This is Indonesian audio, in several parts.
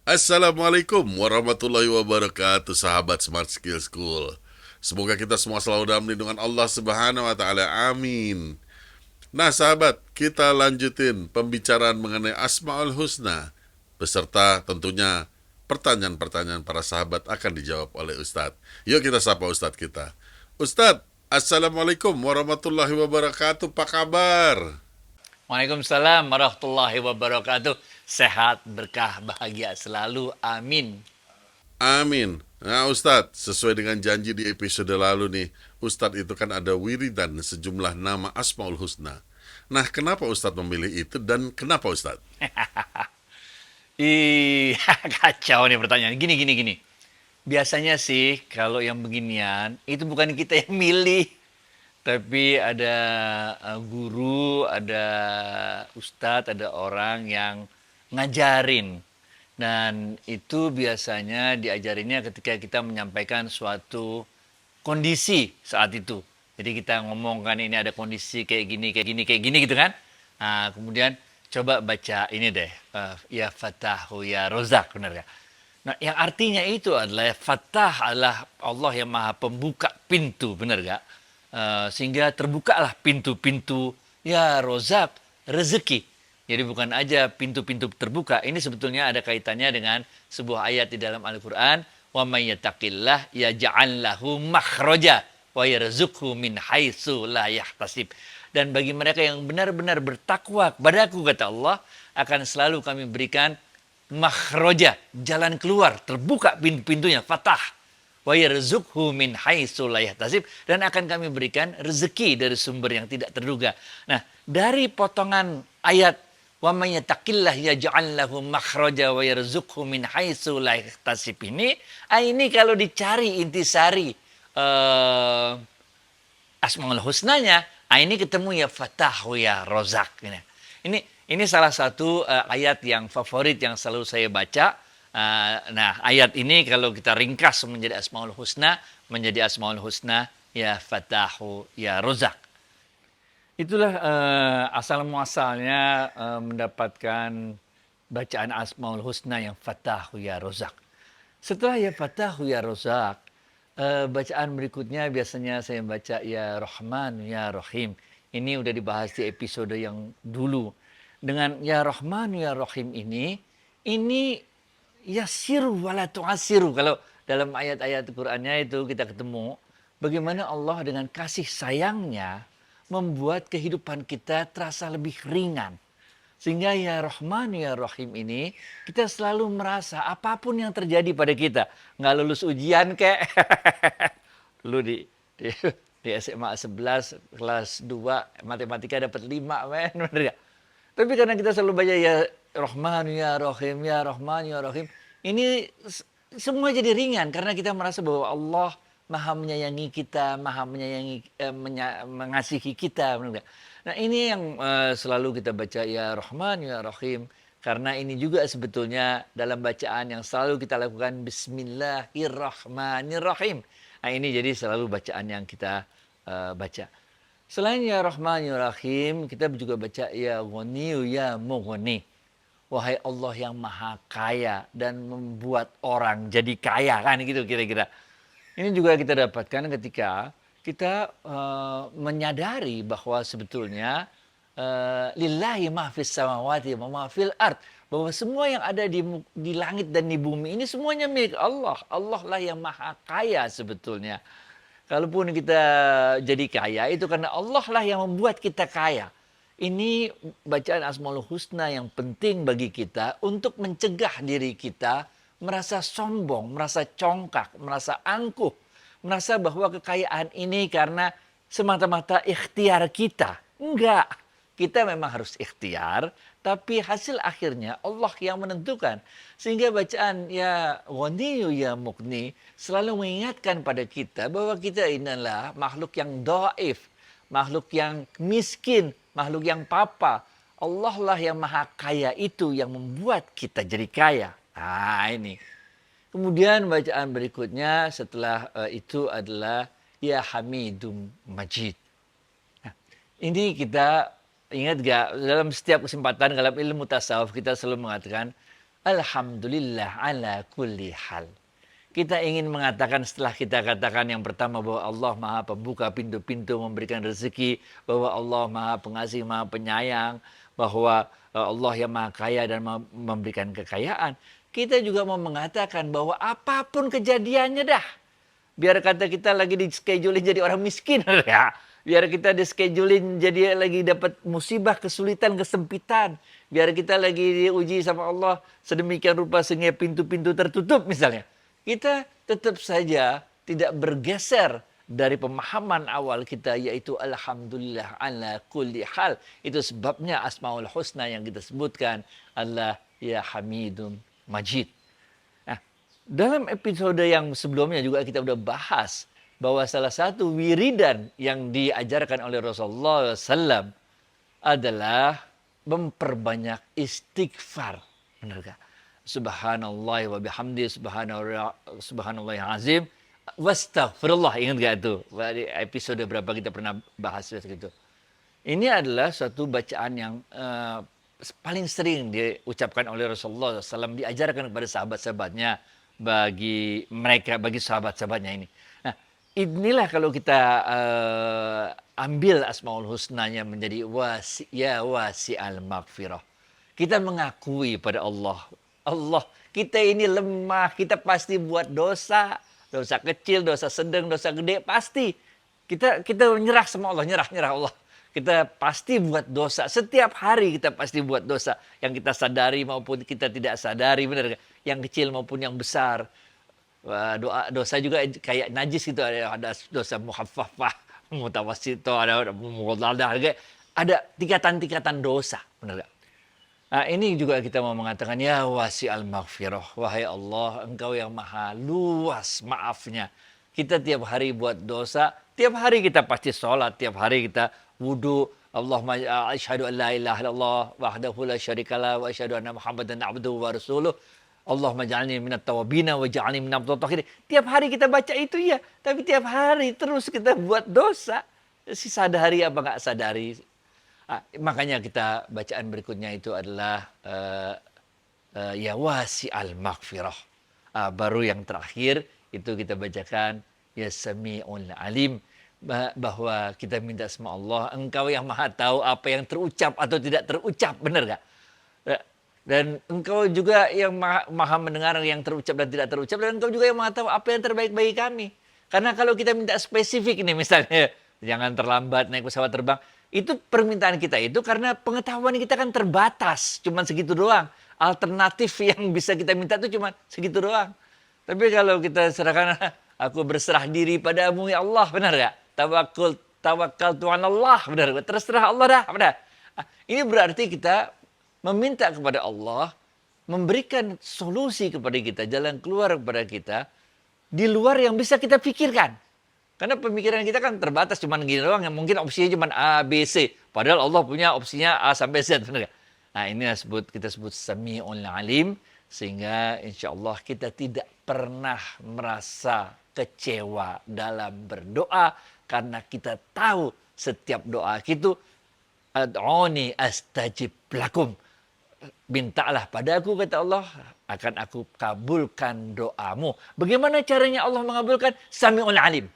Assalamualaikum warahmatullahi wabarakatuh, sahabat Smart Skill School. Semoga kita semua selalu dalam lindungan Allah Subhanahu wa taala. Amin. Nah, sahabat, kita lanjutin pembicaraan mengenai Asmaul Husna beserta tentunya pertanyaan-pertanyaan para sahabat akan dijawab oleh Ustadz. Yuk kita sapa Ustadz kita. Ustadz, Assalamualaikum warahmatullahi wabarakatuh. Apa kabar? Waalaikumsalam warahmatullahi wabarakatuh. Sehat, berkah, bahagia selalu. Amin. Amin. Nah Ustadz, sesuai dengan janji di episode lalu nih, Ustadz itu kan ada wiridan sejumlah nama Asmaul Husna. Nah, kenapa Ustadz memilih itu dan kenapa Ustadz? Ih, kacau nih pertanyaan. Gini. Biasanya sih kalau yang beginian itu bukan kita yang milih, tapi ada guru, ada ustadz, ada orang yang ngajarin. Dan itu biasanya diajarinnya ketika kita menyampaikan suatu kondisi saat itu. Jadi kita ngomongkan ini ada kondisi kayak gini gitu kan. Nah, kemudian coba baca ini deh, ya Fatahu ya Rozak, benar ya. Nah, yang artinya itu adalah Fatah adalah Allah yang maha pembuka pintu, benar gak? Sehingga terbukalah pintu-pintu ya Rozak, rezeki. Jadi bukan aja pintu-pintu terbuka, ini sebetulnya ada kaitannya dengan sebuah ayat di dalam Al-Quran. Wa may yattaqillah yaj'al lahu makhraja wa yarzuqhu min haitsu la yahtasib. Dan bagi mereka yang benar-benar bertakwa kepadaku, kata Allah, akan selalu kami berikan makhraja, jalan keluar, terbuka pintu-pintunya, fatah. Wa yarzuqhu min haitsu la yahtasib, dan akan kami berikan rezeki dari sumber yang tidak terduga. Nah, dari potongan ayat wa may yattaqillah yaj'al lahu makhraja wa yarzuqhu min haitsu la yahtasib ini kalau dicari intisari Asmaul Husnanya, ini ketemu ya Fatahu ya Rozak. Ini salah satu ayat yang favorit yang selalu saya baca. Nah, ayat ini kalau kita ringkas menjadi Asmaul Husna ya Fatahu ya Rozak. Itulah asal muasalnya mendapatkan bacaan Asmaul Husna yang Fatahu ya Rozak. Setelah ya Fatahu ya Rozak, bacaan berikutnya biasanya saya baca ya Rahman ya Rahim. Ini udah dibahas di episode yang dulu. Dengan ya Rahman ya Rahim ini yasiru wala tu'asiru. Kalau dalam ayat-ayat Qur'annya itu kita ketemu bagaimana Allah dengan kasih sayangnya membuat kehidupan kita terasa lebih ringan. Sehingga ya Rahman ya Rahim ini kita selalu merasa apapun yang terjadi pada kita. Nggak lulus ujian kayak dulu di SMA 11 kelas 2 matematika dapat 5 men. Bener gak? Tapi karena kita selalu baca ya Rahman ya Rahim ya Rahman ya Rahim, ini semua jadi ringan karena kita merasa bahwa Allah maha menyayangi kita, maha mengasihi kita. Benar gak? Nah, ini yang selalu kita baca ya Rahman ya Rahim, karena ini juga sebetulnya dalam bacaan yang selalu kita lakukan Bismillahirrahmanirrahim. Nah, ini jadi selalu bacaan yang kita baca. Selain ya Rahman ya Rahim, kita juga baca ya Ghaniyu ya Mughni. Wahai Allah yang maha kaya dan membuat orang jadi kaya, kan gitu kira-kira. Ini juga kita dapatkan ketika kita menyadari bahwa sebetulnya lillahi ma fis samawati wa ma fil ard, bahwa semua yang ada di langit dan di bumi ini semuanya milik Allah. Allah lah yang maha kaya sebetulnya. Kalaupun kita jadi kaya itu karena Allah lah yang membuat kita kaya. Ini bacaan Asmaul Husna yang penting bagi kita untuk mencegah diri kita merasa sombong, merasa congkak, merasa angkuh, merasa bahwa kekayaan ini karena semata-mata ikhtiar kita. Enggak, kita memang harus ikhtiar, tapi hasil akhirnya Allah yang menentukan. Sehingga bacaan ya Ghaniyu ya Mughni selalu mengingatkan pada kita bahwa kita inilah makhluk yang dhaif, makhluk yang miskin, makhluk yang papa. Allah lah yang maha kaya itu yang membuat kita jadi kaya. Nah, ini. Kemudian bacaan berikutnya setelah itu adalah ya Hamidum Majid. Nah, ini kita ingat gak dalam setiap kesempatan dalam ilmu tasawuf kita selalu mengatakan Alhamdulillah ala kulli hal. Kita ingin mengatakan setelah kita katakan yang pertama bahwa Allah Maha Pembuka pintu-pintu memberikan rezeki, bahwa Allah Maha Pengasih, Maha Penyayang, bahwa Allah yang Maha Kaya dan memberikan kekayaan. Kita juga mau mengatakan bahwa apapun kejadiannya dah. Biar kata kita lagi di schedulein jadi orang miskin ya. Biar kita di schedulein jadi lagi dapat musibah, kesulitan, kesempitan. Biar kita lagi diuji sama Allah sedemikian rupa sehingga pintu-pintu tertutup misalnya. Kita tetap saja tidak bergeser dari pemahaman awal kita yaitu alhamdulillah ala kulli hal. Itu sebabnya Asmaul Husna yang kita sebutkan Allah ya Hamidun Majid. Nah, dalam episode yang sebelumnya juga kita sudah bahas bahwa salah satu wiridan yang diajarkan oleh Rasulullah SAW adalah memperbanyak istighfar. Benar gak? Subhanallah wa bihamdi subhanallah yang azim. Wastaghfirullah. Ingat gak itu? Di episode berapa kita pernah bahas gitu. Ini adalah suatu bacaan yang paling sering diucapkan oleh Rasulullah SAW, diajarkan kepada sahabat-sahabatnya, bagi sahabat-sahabatnya ini. Nah, inilah kalau kita ambil Asmaul Husnanya menjadi wasi al maghfirah. Kita mengakui pada Allah, kita ini lemah, kita pasti buat dosa kecil, dosa sedang, dosa gede, pasti. Kita menyerah sama Allah, nyerah Allah. Kita pasti buat dosa. Setiap hari kita pasti buat dosa. Yang kita sadari maupun kita tidak sadari. Benar gak? Yang kecil maupun yang besar. Dosa juga kayak najis gitu. Ada dosa muhaffafah, mutawassito, ada mughalladah. Ada tingkatan-tingkatan dosa. Benar gak? Nah, ini juga kita mau mengatakan, ya wasi'al maghfirah. Wahai Allah, Engkau yang maha luas maafnya. Kita tiap hari buat dosa, tiap hari kita pasti sholat, tiap hari kita wudu. Allahumma asyhadu an la ilaha illallah wahdahu la syarikalah wa asyhadu anna Muhammadan abduhu wa rasuluh. Allahumma ja'alni minat tawabina wa ja'alni minat mutatahhirin. Tiap hari kita baca itu ya, tapi tiap hari terus kita buat dosa. Si sadari apa enggak sadari. Makanya kita bacaan berikutnya itu adalah ya wasi'al maghfirah. Baru yang terakhir itu kita bacakan ya Sami'ul Alim, bahwa kita minta sama Allah, Engkau yang maha tahu apa yang terucap atau tidak terucap, benar gak? Dan Engkau juga yang maha mendengar yang terucap dan tidak terucap, dan Engkau juga yang maha tahu apa yang terbaik bagi kami. Karena kalau kita minta spesifik nih, misalnya jangan terlambat naik pesawat terbang, itu permintaan kita itu karena pengetahuan kita kan terbatas, cuma segitu doang. Alternatif yang bisa kita minta itu cuma segitu doang. Tapi kalau kita serahkan, aku berserah diri padamu ya Allah, benar gak? Tawakal Tuhan Allah, benar gak? Terserah Allah dah, benar. Ini berarti kita meminta kepada Allah memberikan solusi kepada kita, jalan keluar kepada kita di luar yang bisa kita pikirkan. Karena pemikiran kita kan terbatas, cuma gini doang, yang mungkin opsinya cuma A, B, C. Padahal Allah punya opsinya A sampai Z, benar gak? Nah, ini kita sebut Sami'ul Alim, sehingga insya Allah kita tidak pernah merasa kecewa dalam berdoa, karena kita tahu setiap doa itu ad'uni astajib lakum. Mintalah padaku, kata Allah, akan aku kabulkan doamu. Bagaimana caranya Allah mengabulkan? Sami'ul Alim.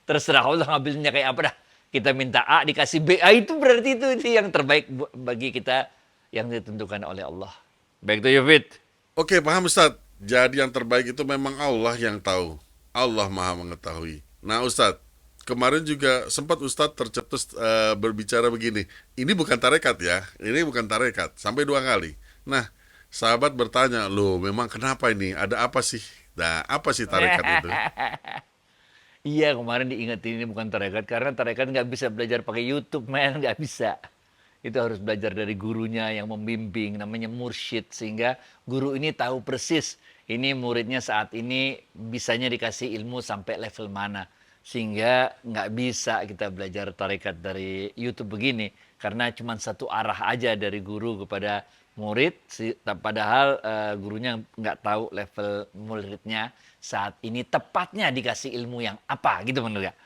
Terserah Allah ngambilnya kayak apa dah. Kita minta A dikasih B. Itu berarti itu yang terbaik bagi kita yang ditentukan oleh Allah. Back to you, Fit. Oke, paham Ustadz. Jadi yang terbaik itu memang Allah yang tahu. Allah maha mengetahui. Nah Ustadz, kemarin juga sempat Ustadz tercetus berbicara begini. Ini bukan tarekat ya. Ini bukan tarekat. Sampai 2 kali. Nah, sahabat bertanya, loh memang kenapa ini? Ada apa sih? Nah, apa sih tarekat itu? Iya, kemarin diingetin ini bukan tarekat, karena tarekat nggak bisa belajar pakai YouTube, man, nggak bisa. Itu harus belajar dari gurunya yang membimbing, namanya mursyid, sehingga guru ini tahu persis ini muridnya saat ini bisanya dikasih ilmu sampai level mana, sehingga nggak bisa kita belajar tarekat dari YouTube begini, karena cuma satu arah aja dari guru kepada murid, padahal gurunya nggak tahu level muridnya saat ini tepatnya dikasih ilmu yang apa, gitu menurut gak?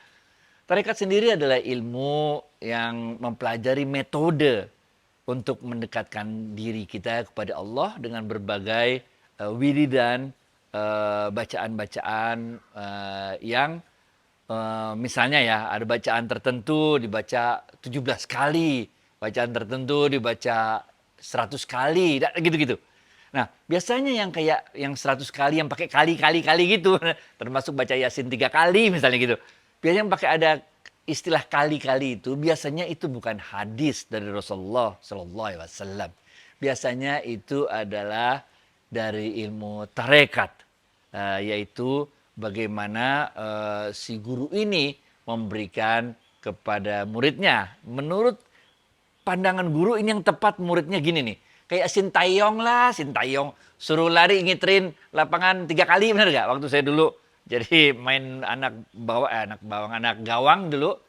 Tarekat sendiri adalah ilmu yang mempelajari metode untuk mendekatkan diri kita kepada Allah dengan berbagai wiridan, bacaan-bacaan yang misalnya ya ada bacaan tertentu dibaca 17 kali, bacaan tertentu dibaca 100 kali, gitu-gitu. Nah, biasanya yang kayak yang 100 kali yang pakai kali-kali gitu, termasuk baca Yasin 3 kali misalnya gitu. Biasanya yang pakai ada istilah kali-kali itu biasanya itu bukan hadis dari Rasulullah Sallallahu Alaihi Wasallam. Biasanya itu adalah dari ilmu tarekat, yaitu bagaimana si guru ini memberikan kepada muridnya. Menurut pandangan guru ini yang tepat muridnya gini nih. Kayak Sintayong lah, Sintayong suruh lari ngiterin lapangan 3 kali, bener gak? Waktu saya dulu jadi main anak gawang dulu.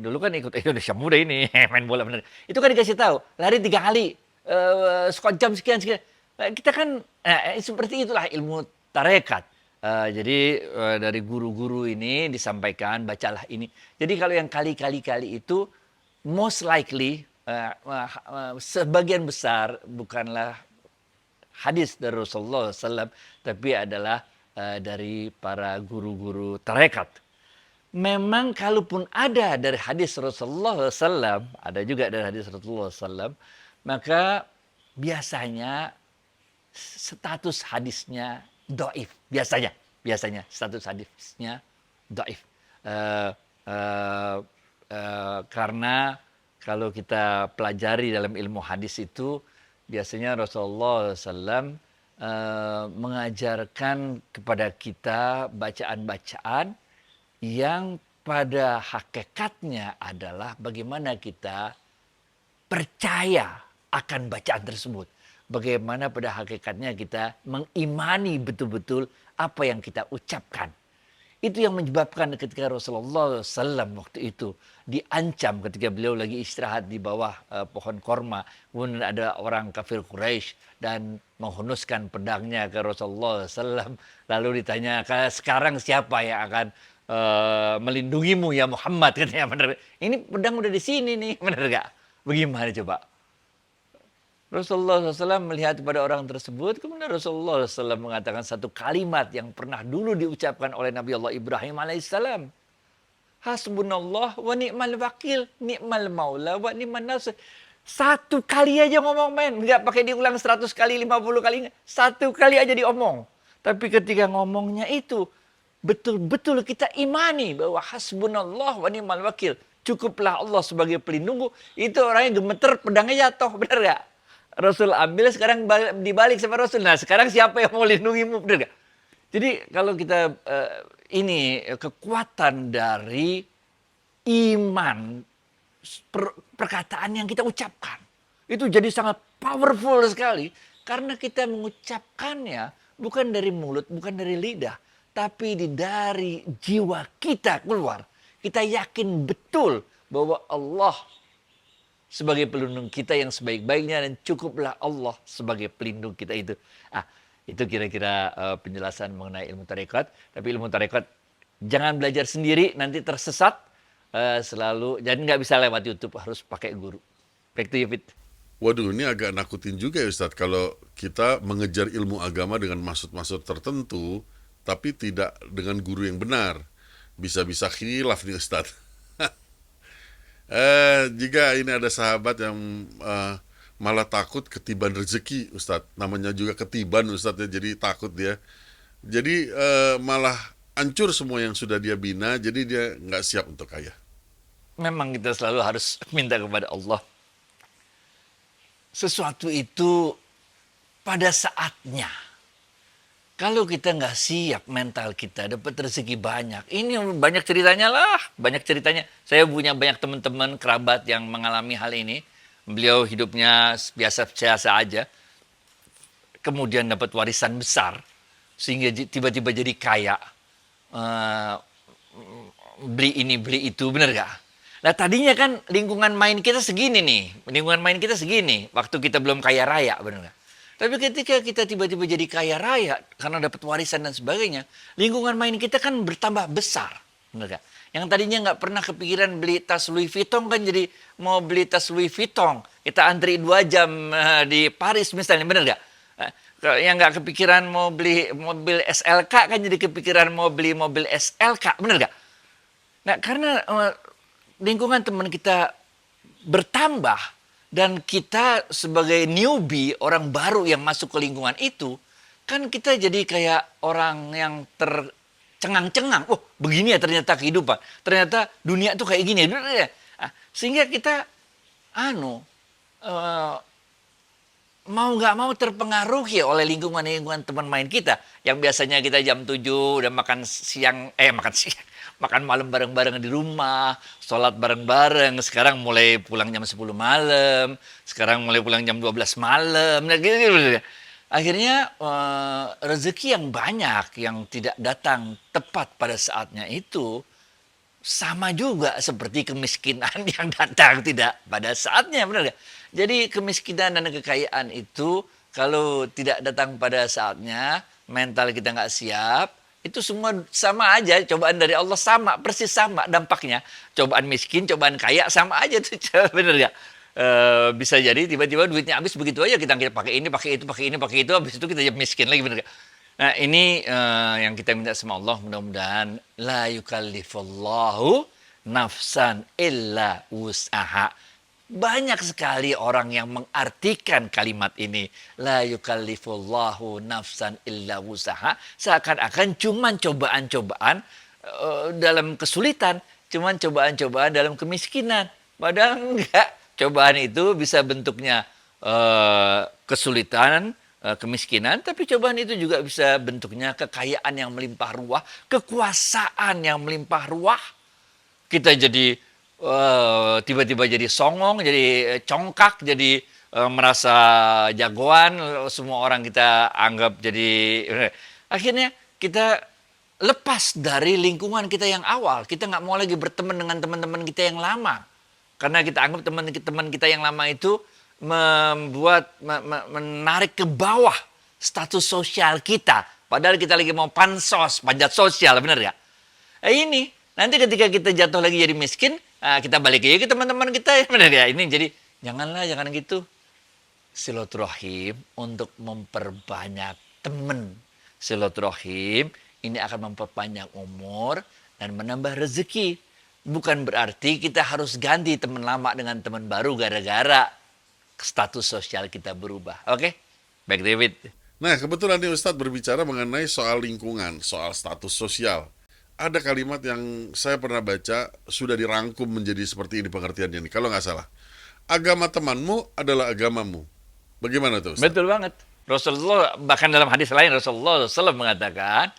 Dulu kan ikut Indonesia Muda ini, main bola bener. Itu kan dikasih tahu, lari 3 kali, skor jam sekian. Kita kan seperti itulah ilmu tarekat. Jadi dari guru-guru ini disampaikan, bacalah ini. Jadi kalau yang kali-kali itu most likely sebagian besar bukanlah hadis dari Rasulullah SAW, tapi adalah dari para guru-guru tarekat. Memang kalaupun ada dari hadis Rasulullah SAW, ada juga dari hadis Rasulullah SAW, maka biasanya status hadisnya dhaif. Biasanya status hadisnya dhaif. Karena kalau kita pelajari dalam ilmu hadis itu, biasanya Rasulullah SAW mengajarkan kepada kita bacaan-bacaan yang pada hakikatnya adalah bagaimana kita percaya akan bacaan tersebut. Bagaimana pada hakikatnya kita mengimani betul-betul apa yang kita ucapkan. Itu yang menyebabkan ketika Rasulullah SAW waktu itu diancam ketika beliau lagi istirahat di bawah pohon korma. Kemudian ada orang kafir Quraisy dan menghunuskan pedangnya ke Rasulullah SAW. Lalu ditanya, sekarang siapa yang akan melindungimu ya Muhammad? Katanya, bener. Ini pedang udah di sini nih, bener gak? Bagaimana coba? Rasulullah SAW melihat kepada orang tersebut, kemudian Rasulullah SAW mengatakan satu kalimat yang pernah dulu diucapkan oleh Nabi Allah Ibrahim alaihissalam. Hasbunallah wa ni'mal wakil, ni'mal maula wa ni'man nasir. Satu kali aja ngomong, men. Nggak pakai diulang 100 kali, 50 kali. Satu kali aja diomong. Tapi ketika ngomongnya itu, betul-betul kita imani bahwa hasbunallah wa ni'mal wakil. Cukuplah Allah sebagai pelindungku. Itu orangnya gemeter, pedangnya jatuh. Benar gak? Rasul ambil, sekarang dibalik sama Rasul. Nah, sekarang siapa yang mau lindungimu? Benar gak? Jadi kalau kita ini kekuatan dari iman, perkataan yang kita ucapkan. Itu jadi sangat powerful sekali. Karena kita mengucapkannya bukan dari mulut, bukan dari lidah. Tapi dari jiwa kita keluar. Kita yakin betul bahwa Allah sebagai pelindung kita yang sebaik-baiknya dan cukuplah Allah sebagai pelindung kita itu. Itu kira-kira penjelasan mengenai ilmu tarekat. Tapi ilmu tarekat jangan belajar sendiri, nanti tersesat. Selalu, jadi nggak bisa lewat YouTube, harus pakai guru. Back to you, Fit. Waduh, ini agak nakutin juga ya Ustadz, kalau kita mengejar ilmu agama dengan maksud-maksud tertentu, tapi tidak dengan guru yang benar. Bisa-bisa khilaf nih Ustadz. Jika ini ada sahabat yang malah takut ketiban rezeki Ustadz, namanya juga ketiban Ustadz ya, jadi takut dia. Jadi malah hancur semua yang sudah dia bina, jadi dia nggak siap untuk kaya. Memang kita selalu harus minta kepada Allah. Sesuatu itu pada saatnya. Kalau kita nggak siap mental kita, dapat rezeki banyak. Ini banyak ceritanya lah, banyak ceritanya. Saya punya banyak teman-teman, kerabat yang mengalami hal ini. Beliau hidupnya biasa-biasa aja. Kemudian dapat warisan besar, sehingga tiba-tiba jadi kaya. Beli ini, beli itu, bener gak? Nah tadinya kan lingkungan main kita segini nih. Lingkungan main kita segini, waktu kita belum kaya raya, bener gak? Tapi ketika kita tiba-tiba jadi kaya raya karena dapat warisan dan sebagainya, lingkungan main kita kan bertambah besar, benar gak? Yang tadinya nggak pernah kepikiran beli tas Louis Vuitton kan jadi mau beli tas Louis Vuitton. Kita antri 2 jam di Paris misalnya, bener nggak? Yang nggak kepikiran mau beli mobil SLK kan jadi kepikiran mau beli mobil SLK, bener nggak? Nah, karena lingkungan teman kita bertambah dan kita sebagai newbie, orang baru yang masuk ke lingkungan itu, kan kita jadi kayak orang yang tercengang-cengang. Oh, begini ya ternyata kehidupan. Ternyata dunia tuh kayak gini ya. Sehingga kita eh, mau nggak mau terpengaruhi oleh lingkungan-lingkungan teman main kita. Yang biasanya kita jam 7 udah makan malam bareng-bareng di rumah, sholat bareng-bareng. Sekarang mulai pulang jam 10 malam, sekarang mulai pulang jam 12 malam. Nah, gitu. Akhirnya rezeki yang banyak yang tidak datang tepat pada saatnya itu sama juga seperti kemiskinan yang datang tidak pada saatnya, benar nggak? Jadi kemiskinan dan kekayaan itu kalau tidak datang pada saatnya, mental kita nggak siap, itu semua sama aja, cobaan dari Allah sama, persis sama dampaknya. Cobaan miskin, cobaan kaya sama aja tuh, benar nggak? Bisa jadi tiba-tiba duitnya habis begitu aja, kita pakai ini, pakai itu, pakai ini, pakai itu, habis itu kita jadi miskin lagi, benar nggak? Nah ini yang kita minta sama Allah, mudah-mudahan la yukallifullahu nafsan illa wus'aha. Banyak sekali orang yang mengartikan kalimat ini, la yukallifullahu nafsan illa wus'aha, seakan-akan cuman cobaan-cobaan dalam kesulitan, cuman cobaan-cobaan dalam kemiskinan. Padahal enggak, cobaan itu bisa bentuknya kesulitan, kemiskinan, tapi cobaan itu juga bisa bentuknya kekayaan yang melimpah ruah, kekuasaan yang melimpah ruah. Kita jadi tiba-tiba jadi songong, jadi congkak, jadi merasa jagoan, semua orang kita anggap jadi akhirnya kita lepas dari lingkungan kita yang awal. Kita nggak mau lagi berteman dengan teman-teman kita yang lama. Karena kita anggap teman-teman kita yang lama itu menarik ke bawah status sosial kita. Padahal kita lagi mau pansos, panjat sosial, benar nggak? Ini nanti ketika kita jatuh lagi jadi miskin, kita balik lagi ke teman-teman kita, benar nggak? Ini jadi jangan gitu. Silaturahim untuk memperbanyak teman. Silaturahim ini akan memperpanjang umur dan menambah rezeki. Bukan berarti kita harus ganti teman lama dengan teman baru gara-gara status sosial kita berubah. Oke? Baik, David. Nah, kebetulan nih Ustadz berbicara mengenai soal lingkungan, soal status sosial. Ada kalimat yang saya pernah baca, sudah dirangkum menjadi seperti ini pengertiannya nih, kalau nggak salah. Agama temanmu adalah agamamu. Bagaimana tuh Ustadz? Betul banget. Rasulullah, bahkan dalam hadis lain Rasulullah SAW mengatakan,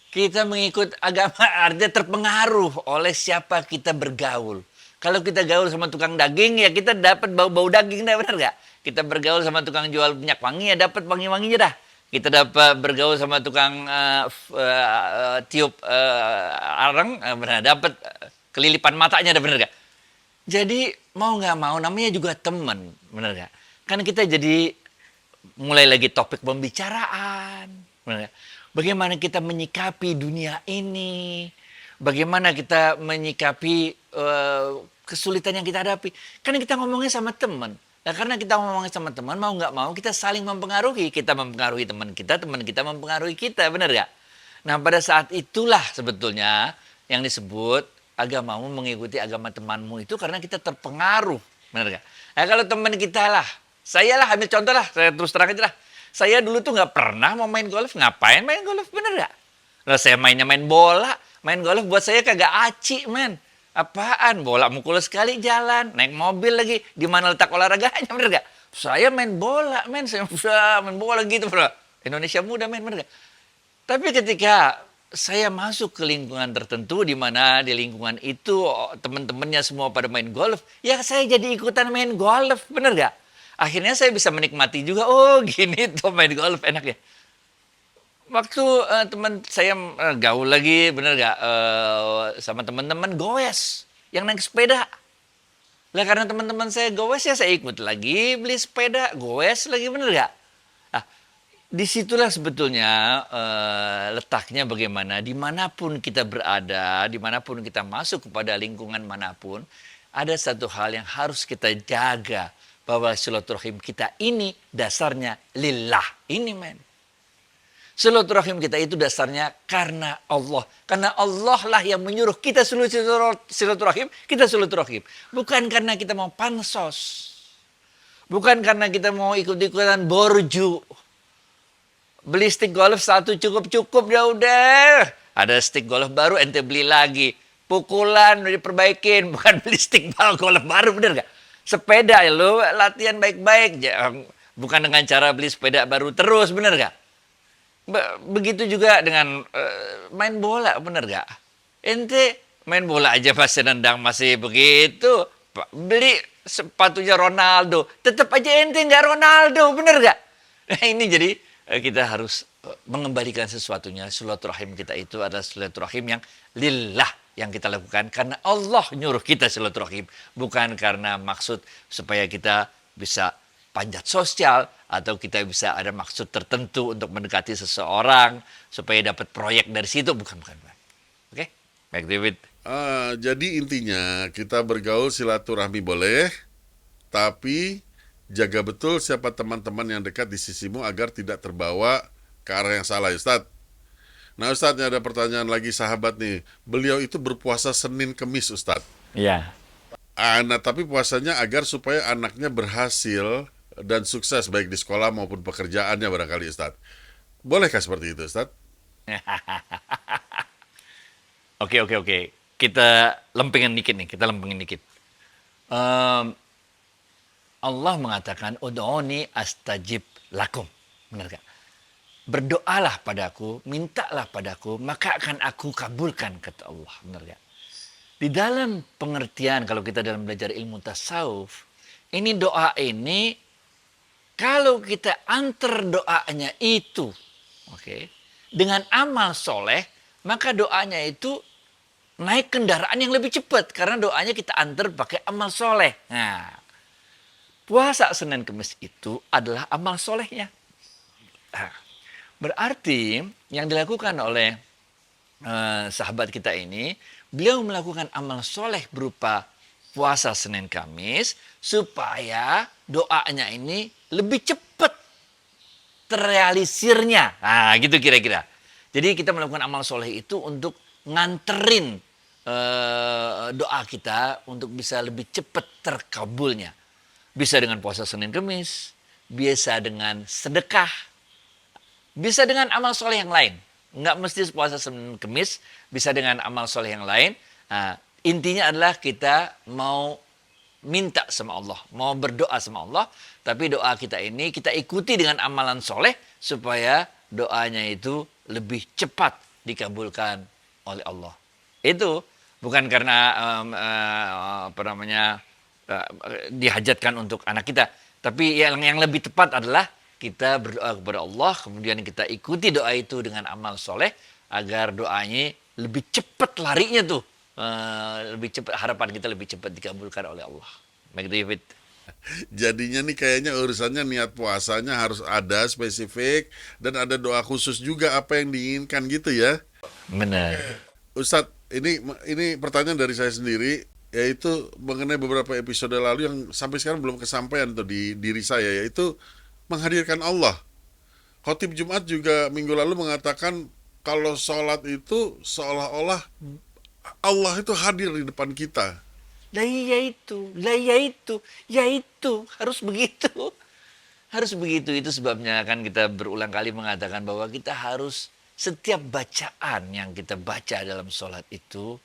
kita mengikut agama artinya terpengaruh oleh siapa kita bergaul. Kalau kita gaul sama tukang daging, ya kita dapat bau-bau daging, dah, benar nggak? Kita bergaul sama tukang jual minyak wangi, ya dapat wangi-wanginya dah. Kita dapat bergaul sama tukang tiup arang, benar, dapat kelilipan matanya, dah, benar nggak? Jadi mau nggak mau, namanya juga teman, benar nggak? Kan kita jadi mulai lagi topik pembicaraan, benar nggak? Bagaimana kita menyikapi dunia ini? Bagaimana kita menyikapi kesulitan yang kita hadapi? Kan kita ngomongnya sama teman. Nah, karena kita ngomongnya sama teman, mau nggak mau kita saling mempengaruhi. Kita mempengaruhi teman kita mempengaruhi kita, benar nggak? Nah, pada saat itulah sebetulnya yang disebut agamamu mengikuti agama temanmu itu karena kita terpengaruh, benar nggak? Nah, kalau teman kita lah, saya lah, ambil contoh lah, saya terus terang aja lah. Saya dulu tuh nggak pernah mau main golf. Ngapain main golf, bener nggak? Lah saya mainnya main bola. Main golf buat saya kagak aci, men. Apaan? Bola mukul sekali jalan. Naik mobil lagi. Di mana letak olahraganya, bener nggak? Saya main bola, men. Saya main bola gitu, bro. Indonesia muda, men, bener nggak? Tapi ketika saya masuk ke lingkungan tertentu, di mana di lingkungan itu teman-temannya semua pada main golf, ya saya jadi ikutan main golf, bener nggak? Akhirnya saya bisa menikmati juga, oh gini tuh main golf enak ya. Waktu teman saya gaul lagi, bener gak, sama teman-teman goes yang naik sepeda. Lah karena teman-teman saya goes ya saya ikut lagi beli sepeda, goes lagi, bener gak? Nah, Disitulah sebetulnya letaknya bagaimana dimanapun kita berada, dimanapun kita masuk kepada lingkungan manapun, ada satu hal yang harus kita jaga, bahwa silaturahim kita ini dasarnya lillah. Ini men. Silaturahim kita itu dasarnya karena Allah. Karena Allah lah yang menyuruh kita silaturahim, kita silaturahim. Bukan karena kita mau pansos. Bukan karena kita mau ikut-ikutan borju. Beli stick golf satu cukup-cukup udah. Ada stick golf baru ente beli lagi. Pukulan udah diperbaikin, bukan beli stick golf baru, bener gak? Sepeda ya lo latihan baik-baik, bukan dengan cara beli sepeda baru terus, bener gak? Begitu juga dengan main bola, bener gak? Ente main bola aja masih nendang masih begitu, beli sepatunya Ronaldo, tetap aja ente nggak Ronaldo, bener gak? Nah ini jadi kita harus mengembalikan sesuatunya. Silaturahim kita itu adalah silaturahim yang lillah, yang kita lakukan karena Allah nyuruh kita silaturahim, bukan karena maksud supaya kita bisa panjat sosial atau kita bisa ada maksud tertentu untuk mendekati seseorang supaya dapat proyek dari situ, bukan. Oke, baik David. Jadi intinya kita bergaul silaturahmi boleh, tapi jaga betul siapa teman-teman yang dekat di sisimu agar tidak terbawa ke arah yang salah, Ustadz. Nah Ustadz, ada pertanyaan lagi sahabat nih. Beliau itu berpuasa Senin Kemis, Ustadz. Iya. Nah, tapi puasanya agar supaya anaknya berhasil dan sukses baik di sekolah maupun pekerjaannya barangkali, Ustadz. Bolehkah seperti itu, Ustadz? Oke. Kita lempengin dikit. Em, Allah mengatakan, Ud'uni astajib lakum. Benar gak? Berdoalah padaku, mintalah padaku, maka akan aku kabulkan, kata Allah. Benar gak? Di dalam pengertian, kalau kita dalam belajar ilmu tasawuf, ini doa ini, kalau kita antar doanya itu, oke, dengan amal soleh, maka doanya itu naik kendaraan yang lebih cepat. Karena doanya kita antar pakai amal soleh. Nah, puasa Senin Kemis itu adalah amal solehnya. Nah, berarti yang dilakukan oleh sahabat kita ini, beliau melakukan amal soleh berupa puasa Senin Kamis supaya doanya ini lebih cepat terrealisirnya. Nah, gitu kira-kira. Jadi kita melakukan amal soleh itu untuk nganterin doa kita untuk bisa lebih cepat terkabulnya. Bisa dengan puasa Senin Kemis, bisa dengan sedekah, bisa dengan amal soleh yang lain. Nggak mesti puasa Senin Kemis, bisa dengan amal soleh yang lain. Nah, intinya adalah kita mau minta sama Allah, mau berdoa sama Allah, tapi doa kita ini kita ikuti dengan amalan soleh supaya doanya itu lebih cepat dikabulkan oleh Allah. Itu bukan karena dihajatkan untuk anak kita, tapi yang lebih tepat adalah kita berdoa kepada Allah, kemudian kita ikuti doa itu dengan amal soleh agar doanya lebih cepat larinya tuh, lebih cepat, harapan kita lebih cepat dikabulkan oleh Allah. Baik David. Jadinya nih kayaknya urusannya niat puasanya harus ada spesifik dan ada doa khusus juga apa yang diinginkan gitu ya. Benar. Ustadz, ini pertanyaan dari saya sendiri, yaitu mengenai beberapa episode lalu yang sampai sekarang belum kesampaian tuh di diri saya, yaitu menghadirkan Allah. Khotib Jumat juga minggu lalu mengatakan kalau sholat itu seolah-olah Allah itu hadir di depan kita. Yaitu harus begitu. Harus begitu, itu sebabnya kan kita berulang kali mengatakan bahwa kita harus setiap bacaan yang kita baca dalam sholat itu,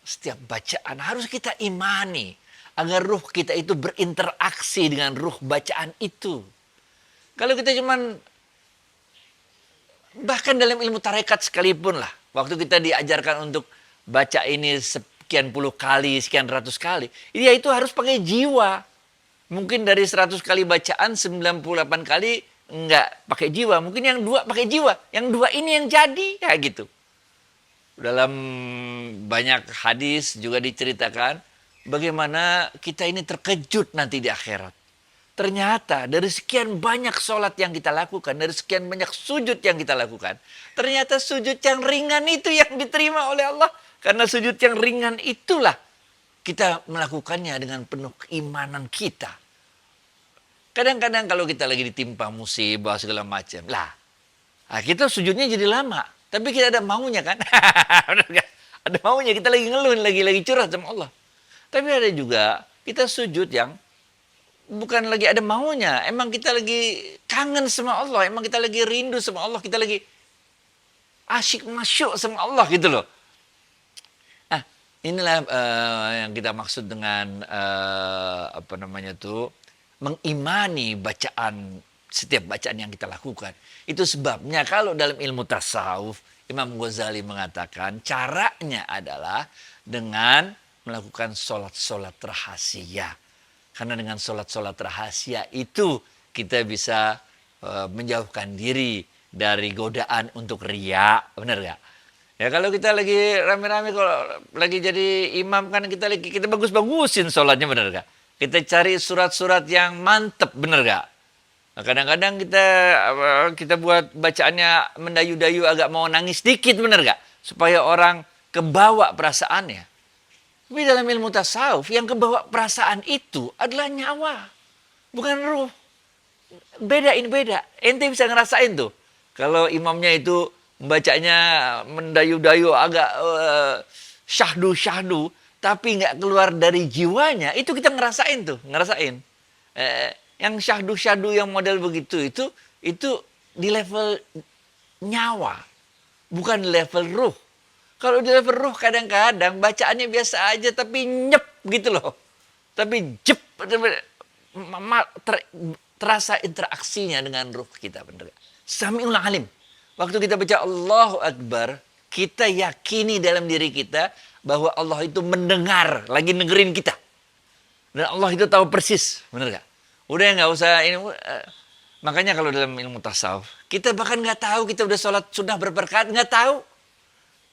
setiap bacaan harus kita imani agar ruh kita itu berinteraksi dengan ruh bacaan itu. Kalau kita cuman, bahkan dalam ilmu tarekat sekalipun lah, waktu kita diajarkan untuk baca ini sekian puluh kali, sekian ratus kali, ya itu harus pakai jiwa. Mungkin dari 100 kali bacaan, 98 kali enggak pakai jiwa. Mungkin yang 2 pakai jiwa, yang 2 ini yang jadi, kayak gitu. Dalam banyak hadis juga diceritakan bagaimana kita ini terkejut nanti di akhirat. ternyata dari sekian banyak sholat yang kita lakukan, dari sekian banyak sujud yang kita lakukan, ternyata sujud yang ringan itu yang diterima oleh Allah. Karena sujud yang ringan itulah kita melakukannya dengan penuh keimanan kita. Kadang-kadang kalau kita lagi ditimpa musibah segala macam, kita sujudnya jadi lama. Tapi kita ada maunya kan? Benar nggak? Ada maunya, kita lagi ngeluh, lagi curhat sama Allah. Tapi ada juga kita sujud yang bukan lagi ada maunya. Emang kita lagi kangen sama Allah. Emang kita lagi rindu sama Allah. Kita lagi asyik masyuk sama Allah gitu loh. Nah, inilah yang kita maksud dengan mengimani setiap bacaan yang kita lakukan. Itu sebabnya kalau dalam ilmu tasawuf, Imam Ghazali mengatakan caranya adalah dengan melakukan sholat-sholat rahasia. Karena dengan sholat-sholat rahasia itu kita bisa menjauhkan diri dari godaan untuk riya. Benar gak? Ya kalau kita lagi rame-rame, kalau lagi jadi imam kan kita bagus-bagusin sholatnya, benar gak? Kita cari surat-surat yang mantep, benar gak? Nah, kadang-kadang kita buat bacaannya mendayu-dayu, agak mau nangis dikit, benar gak? Supaya orang kebawa perasaannya. Tapi dalam ilmu tasawuf, yang kebawa perasaan itu adalah nyawa, bukan ruh. Beda. Ente bisa ngerasain tuh. Kalau imamnya itu membacanya mendayu-dayu, agak syahdu, tapi nggak keluar dari jiwanya, itu kita ngerasain. Yang syahdu yang model begitu itu di level nyawa, bukan level ruh. Kalau di level ruh kadang-kadang bacaannya biasa aja tapi nyep gitu loh. Tapi jep terasa interaksinya dengan ruh kita, bener. Sami'ul alim. Waktu kita baca Allahu Akbar, kita yakini dalam diri kita bahwa Allah itu mendengar, lagi dengerin kita. Dan Allah itu tahu persis, bener gak? Udah nggak usah ini. Makanya kalau dalam ilmu tasawuf, kita bahkan nggak tahu kita udah sholat sunnah berapa rakaat, nggak tahu.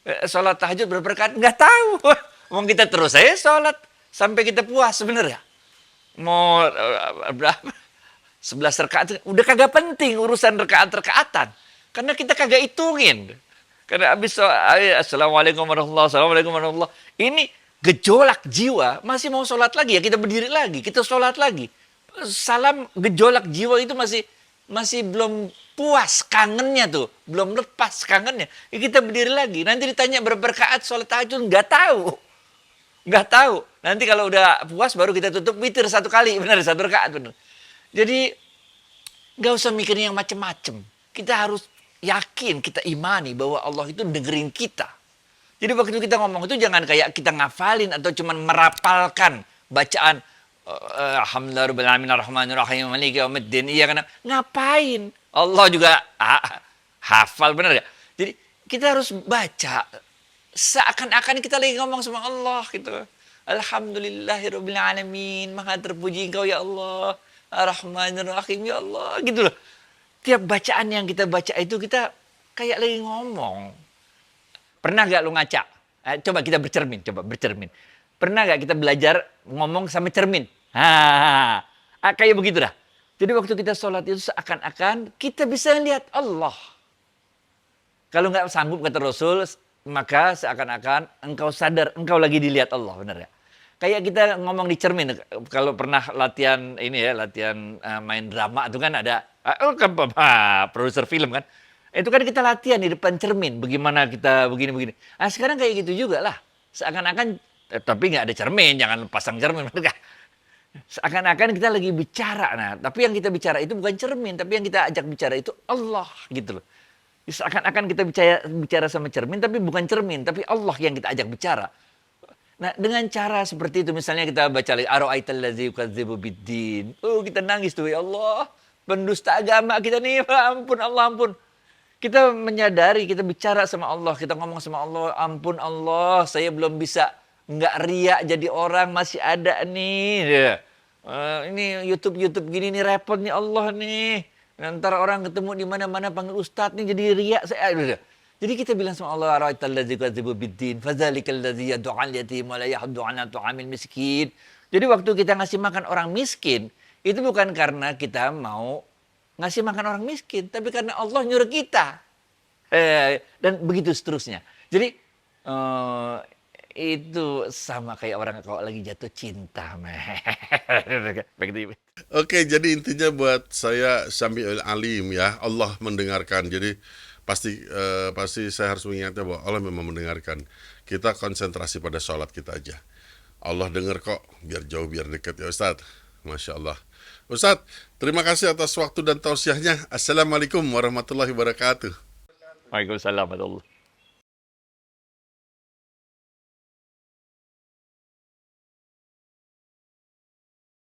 Sholat tahajud berapa rakaat, nggak tahu. Mau kita terus aja sholat sampai kita puas, bener gak? Mau berapa? 11 rakaat, udah kagak penting urusan rakaat-rakaatan. Karena kita kagak hitungin. Karena habis Assalamualaikum warahmatullahi. Ini gejolak jiwa, masih mau sholat lagi ya, kita berdiri lagi, kita sholat lagi. Salam, gejolak jiwa itu masih belum puas kangennya tuh, belum lepas kangennya. Ya, kita berdiri lagi. Nanti ditanya berapa rakaat sholat tahajud, nggak tahu. Nanti kalau udah puas baru kita tutup witir 1 kali, benar, 1 rakaat, benar. Jadi nggak usah mikirin yang macem-macem. Kita harus yakin, kita imani bahwa Allah itu dengerin kita. Jadi waktu kita ngomong itu jangan kayak kita ngafalin atau cuman merapalkan bacaan Alhamdulillahirrahmanirrahim maliki yaumiddin. Iya kan? Ngapain? Allah juga hafal, benar ya? Jadi kita harus baca seakan-akan kita lagi ngomong sama Allah gitu. Alhamdulillahirabbil alamin, maha terpuji Engkau ya Allah. Ar-Rahmanir-Rahim ya Allah, gitu loh. Tiap bacaan yang kita baca itu kita kayak lagi ngomong. Pernah gak lu ngaca? Coba kita bercermin. Pernah gak kita belajar ngomong sama cermin? Kayak begitu dah. Jadi waktu kita sholat itu seakan-akan kita bisa lihat Allah. Kalau nggak sanggup kata Rasul, maka seakan-akan engkau sadar engkau lagi dilihat Allah, benar ya? Kayak kita ngomong di cermin. Kalau pernah latihan main drama itu kan ada produser film kan. Itu kan kita latihan di depan cermin, bagaimana kita begini-begini. Nah, sekarang kayak gitu juga lah. Seakan-akan tapi nggak ada cermin, jangan pasang cermin. Seakan-akan kita lagi bicara. Nah, tapi yang kita bicara itu bukan cermin, tapi yang kita ajak bicara itu Allah gitu loh. Seakan-akan kita bicara sama cermin, tapi bukan cermin, tapi Allah yang kita ajak bicara. Nah, dengan cara seperti itu, misalnya kita baca lagi, Ara'aital ladzi yukadzibu biddin. Oh, kita nangis tuh, ya Allah, pendusta agama kita nih, ampun Allah, ampun. Kita menyadari, kita bicara sama Allah, kita ngomong sama Allah, ampun Allah, saya belum bisa nggak riak jadi orang, masih ada nih. Ini YouTube gini nih repot nih Allah nih. Antara orang ketemu di mana-mana panggil ustadz nih jadi riak saya. Jadi kita bilang sama Allah, Ara'aital ladzi yukadzibu biddin, fadzalikal ladzi yad'u'al yatim wa la yahuddu 'ala ta'amil miskin. Jadi waktu kita ngasih makan orang miskin, itu bukan karena kita mau ngasih makan orang miskin, tapi karena Allah nyuruh kita. Dan begitu seterusnya. Jadi itu sama kayak orang kalau lagi jatuh cinta. Begitu. Oke, jadi intinya buat saya Samiul Alim ya, Allah mendengarkan. Jadi pasti saya harus mengingatnya bahwa Allah memang mendengarkan. Kita konsentrasi pada sholat kita aja. Allah dengar kok, biar jauh biar dekat ya Ustadz. Masya Allah. Ustadz, terima kasih atas waktu dan tausiahnya. Assalamualaikum warahmatullahi wabarakatuh. Waalaikumsalam warahmatullahi wabarakatuh.